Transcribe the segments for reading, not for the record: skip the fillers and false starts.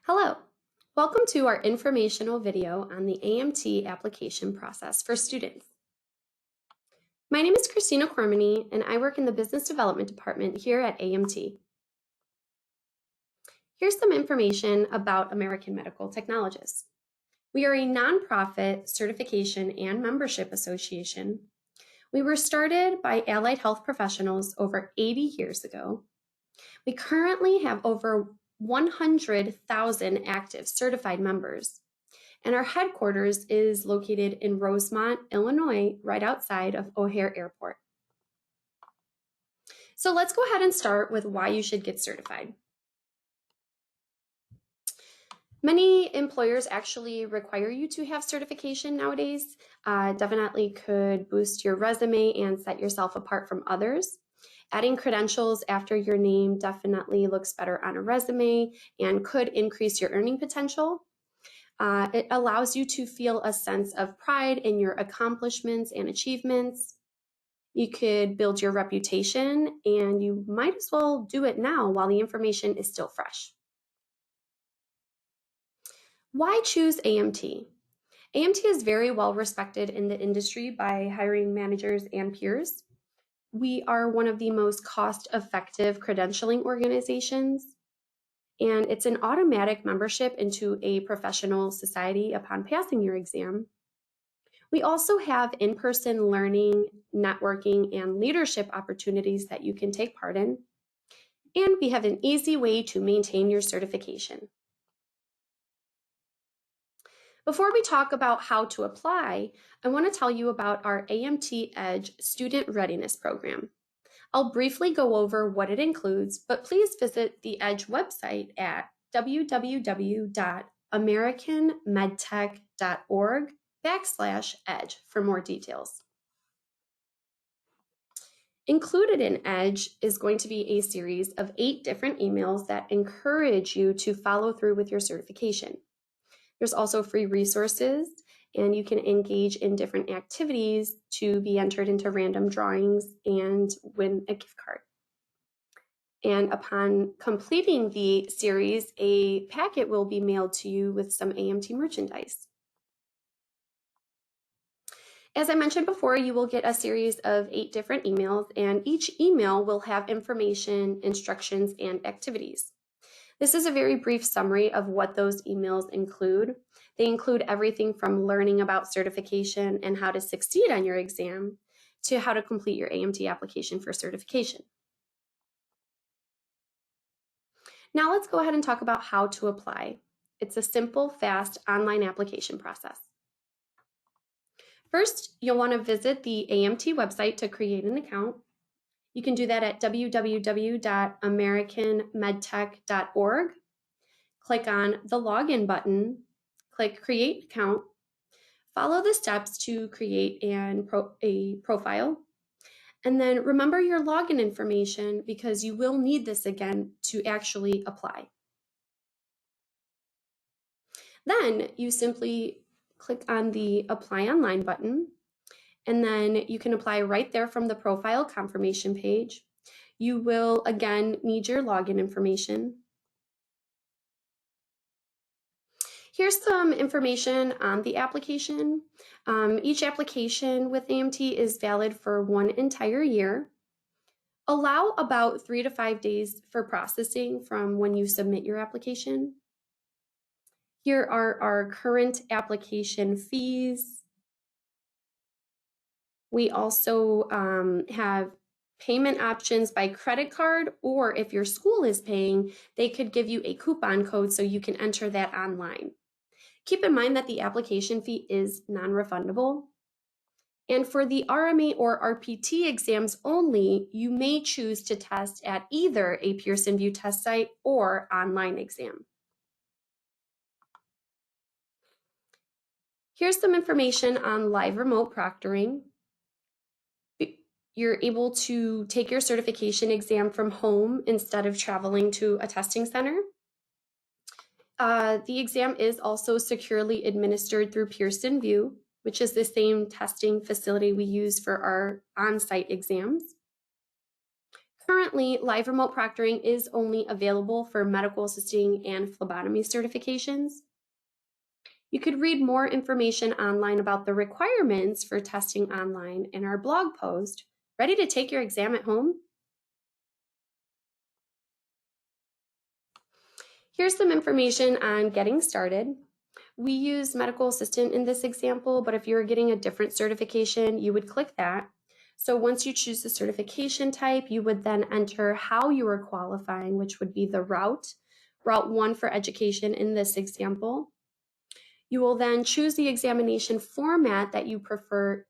Hello, welcome to our informational video on the AMT application process for students. My name is Kristina Kormany and I work in the Business Development Department here at AMT. Here's some information about American Medical Technologists. We are a nonprofit certification and membership association. We were started by allied health professionals over 80 years ago. We currently have over 100,000 active certified members, and our headquarters is located in Rosemont, Illinois, right outside of O'Hare Airport. So let's go ahead and start with why you should get certified. Many employers actually require you to have certification nowadays. Definitely could boost your resume and set yourself apart from others. Adding credentials after your name definitely looks better on a resume and could increase your earning potential. It allows you to feel a sense of pride in your accomplishments and achievements. You could build your reputation, and you might as well do it now while the information is still fresh. Why choose AMT? AMT is very well respected in the industry by hiring managers and peers. We are one of the most cost-effective credentialing organizations, and it's an automatic membership into a professional society upon passing your exam. We also have in-person learning, networking, and leadership opportunities that you can take part in, and we have an easy way to maintain your certification. Before we talk about how to apply, I want to tell you about our AMT Edge Student Readiness Program. I'll briefly go over what it includes, but please visit the Edge website at www.americanmedtech.org/Edge for more details. Included in Edge is going to be a series of 8 different emails that encourage you to follow through with your certification. There's also free resources, and you can engage in different activities to be entered into random drawings and win a gift card. And upon completing the series, a packet will be mailed to you with some AMT merchandise. As I mentioned before, you will get a series of 8 different emails, and each email will have information, instructions, and activities. This is a very brief summary of what those emails include. They include everything from learning about certification and how to succeed on your exam to how to complete your AMT application for certification. Now let's go ahead and talk about how to apply. It's a simple, fast online application process. First, you'll want to visit the AMT website to create an account. You can do that at www.americanmedtech.org. Click on the login button, click create account, follow the steps to create a profile, and then remember your login information because you will need this again to actually apply. Then you simply click on the apply online button, and then you can apply right there from the profile confirmation page. You will again need your login information. Here's some information on the application. Each application with AMT is valid for 1 entire year. Allow about 3 to 5 days for processing from when you submit your application. Here are our current application fees. We also have payment options by credit card, or if your school is paying, they could give you a coupon code so you can enter that online. Keep in mind that the application fee is non-refundable. And for the RMA or RPT exams only, you may choose to test at either a Pearson VUE test site or online exam. Here's some information on live remote proctoring. You're able to take your certification exam from home instead of traveling to a testing center. The exam is also securely administered through Pearson VUE, which is the same testing facility we use for our on-site exams. Currently, live remote proctoring is only available for medical assisting and phlebotomy certifications. You could read more information online about the requirements for testing online in our blog post. Ready to take your exam at home? Here's some information on getting started. We use medical assistant in this example, but if you were getting a different certification, you would click that. So once you choose the certification type, you would then enter how you are qualifying, which would be the route 1 for education in this example. You will then choose the examination format that you prefer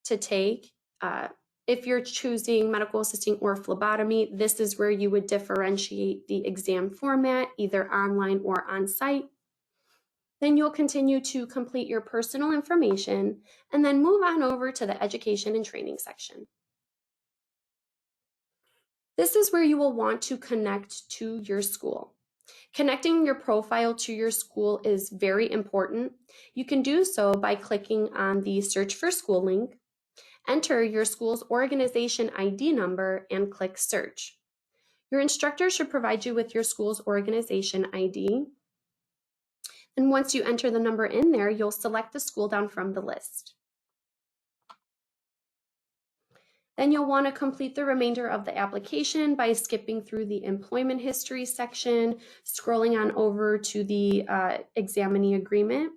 to take. If you're choosing medical assisting or phlebotomy, this is where you would differentiate the exam format, either online or on site. Then you'll continue to complete your personal information and then move on over to the education and training section. This is where you will want to connect to your school. Connecting your profile to your school is very important. You can do so by clicking on the Search for School link, enter your school's organization ID number, and click Search. Your instructor should provide you with your school's organization ID. And once you enter the number in there, you'll select the school down from the list. Then you'll want to complete the remainder of the application by skipping through the employment history section, scrolling on over to the examinee agreement.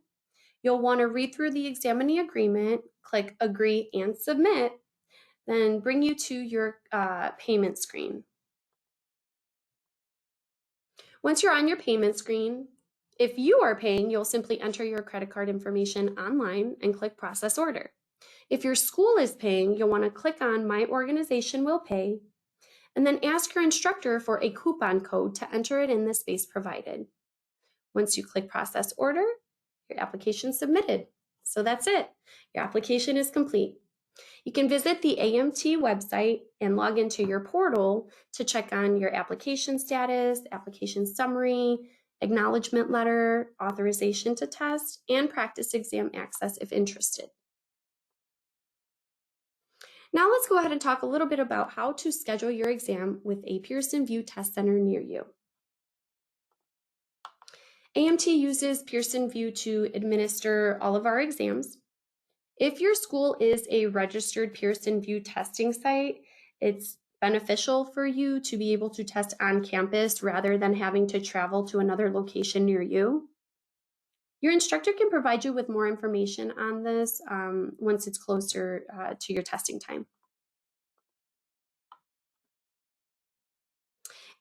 You'll want to read through the examinee agreement, click Agree and Submit, then bring you to your payment screen. Once you're on your payment screen, if you are paying, you'll simply enter your credit card information online and click Process Order. If your school is paying, you'll want to click on My Organization Will Pay, and then ask your instructor for a coupon code to enter it in the space provided. Once you click Process Order, your application is submitted. So that's it. Your application is complete. You can visit the AMT website and log into your portal to check on your application status, application summary, acknowledgement letter, authorization to test, and practice exam access if interested. Now let's go ahead and talk a little bit about how to schedule your exam with a Pearson VUE Test Center near you. AMT uses Pearson VUE to administer all of our exams. If your school is a registered Pearson VUE testing site, it's beneficial for you to be able to test on campus rather than having to travel to another location near you. Your instructor can provide you with more information on this once it's closer to your testing time.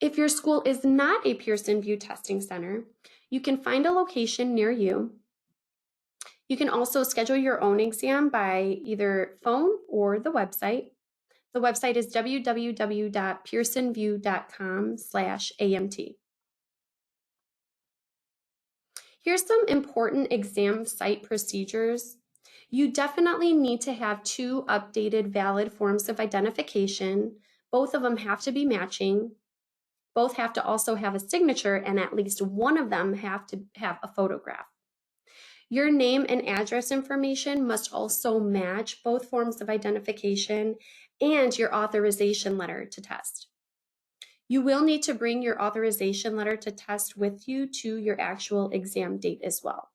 If your school is not a Pearson VUE testing center, you can find a location near you. You can also schedule your own exam by either phone or the website. The website is www.pearsonvue.com/AMT. Here's some important exam site procedures. You definitely need to have 2 updated valid forms of identification. Both of them have to be matching. Both have to also have a signature, and at least one of them have to have a photograph. Your name and address information must also match both forms of identification and your authorization letter to test. You will need to bring your authorization letter to test with you to your actual exam date as well.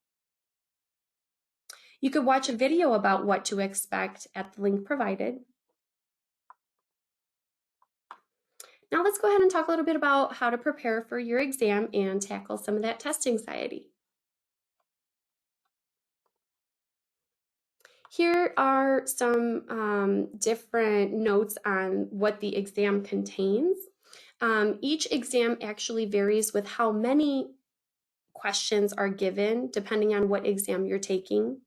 You could watch a video about what to expect at the link provided. Now let's go ahead and talk a little bit about how to prepare for your exam and tackle some of that test anxiety. Here are some different notes on what the exam contains. Each exam actually varies with how many questions are given, depending on what exam you're taking.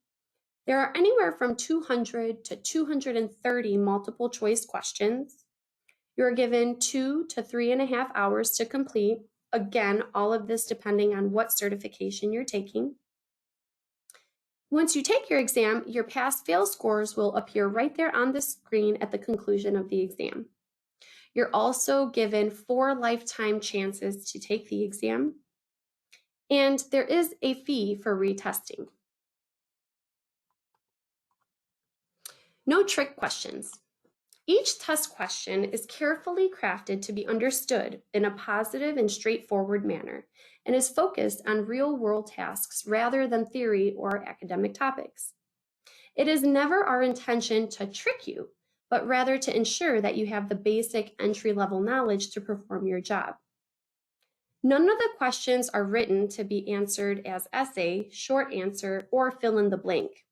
There are anywhere from 200 to 230 multiple choice questions. You're given 2 to 3.5 hours to complete. Again, all of this depending on what certification you're taking. Once you take your exam, your pass-fail scores will appear right there on the screen at the conclusion of the exam. You're also given 4 lifetime chances to take the exam, and there is a fee for retesting. No trick questions. Each test question is carefully crafted to be understood in a positive and straightforward manner and is focused on real-world tasks rather than theory or academic topics. It is never our intention to trick you, but rather to ensure that you have the basic entry-level knowledge to perform your job. None of the questions are written to be answered as essay, short answer, or fill in the blank.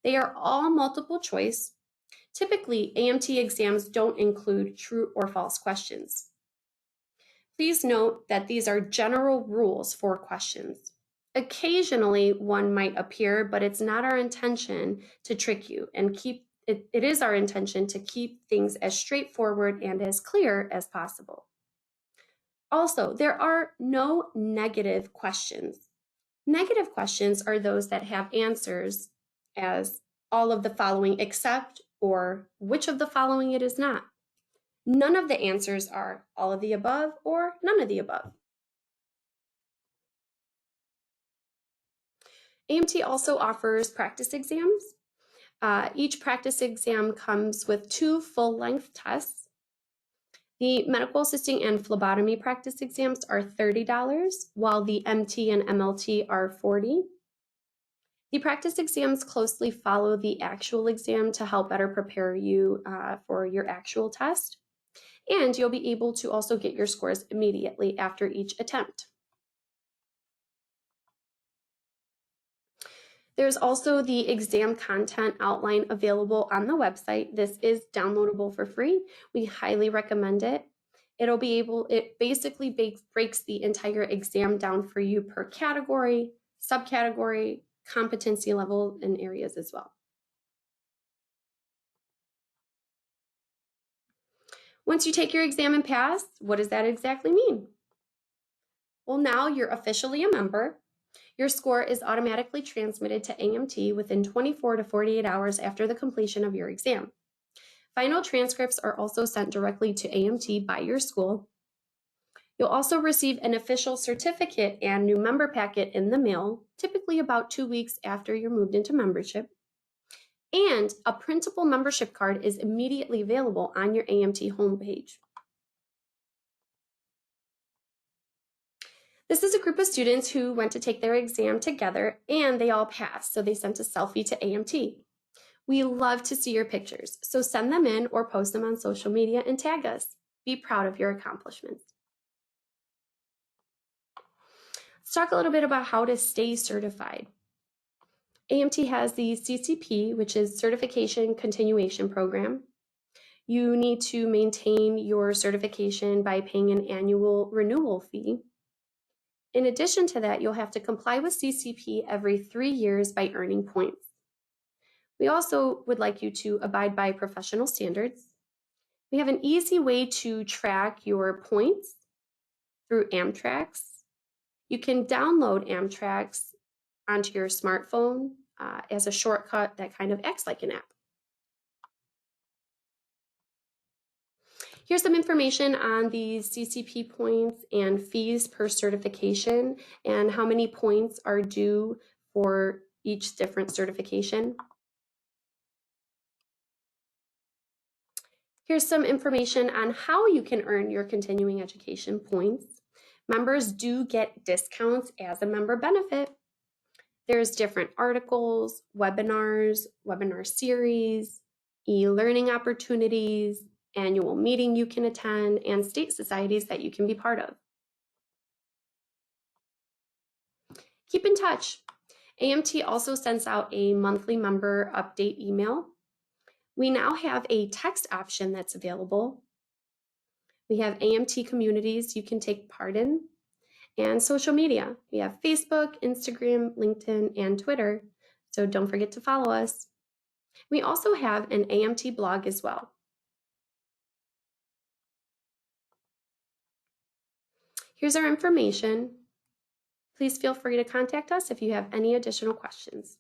They are all multiple choice. Typically, AMT exams don't include true or false questions. Please note that these are general rules for questions. Occasionally, one might appear, but it's not our intention to trick you and it is our intention to keep things as straightforward and as clear as possible. Also, there are no negative questions. Negative questions are those that have answers as all of the following except or which of the following it is not. None of the answers are all of the above or none of the above. AMT also offers practice exams. Each practice exam comes with 2 full-length tests. The medical assisting and phlebotomy practice exams are $30, while the MT and MLT are $40. The practice exams closely follow the actual exam to help better prepare you for your actual test. And you'll be able to also get your scores immediately after each attempt. There's also the exam content outline available on the website. This is downloadable for free. We highly recommend it. It basically breaks the entire exam down for you per category, subcategory, competency level, and areas as well. Once you take your exam and pass, what does that exactly mean? Well, now you're officially a member. Your score is automatically transmitted to AMT within 24 to 48 hours after the completion of your exam. Final transcripts are also sent directly to AMT by your school. You'll also receive an official certificate and new member packet in the mail, typically about 2 weeks after you're moved into membership. And a printable membership card is immediately available on your AMT homepage. This is a group of students who went to take their exam together and they all passed, so they sent a selfie to AMT. We love to see your pictures, so send them in or post them on social media and tag us. Be proud of your accomplishments. Let's talk a little bit about how to stay certified. AMT has the CCP, which is Certification Continuation Program. You need to maintain your certification by paying an annual renewal fee. In addition to that, you'll have to comply with CCP every 3 years by earning points. We also would like you to abide by professional standards. We have an easy way to track your points through Amtrak. You can download Amtrak onto your smartphone as a shortcut that kind of acts like an app. Here's some information on the CCP points and fees per certification and how many points are due for each different certification. Here's some information on how you can earn your continuing education points. Members do get discounts as a member benefit. There's different articles, webinars, webinar series, e-learning opportunities, annual meeting you can attend, and state societies that you can be part of. Keep in touch. AMT also sends out a monthly member update email. We now have a text option that's available. We have AMT communities you can take part in, and social media. We have Facebook, Instagram, LinkedIn, and Twitter, so don't forget to follow us. We also have an AMT blog as well. Here's our information. Please feel free to contact us if you have any additional questions.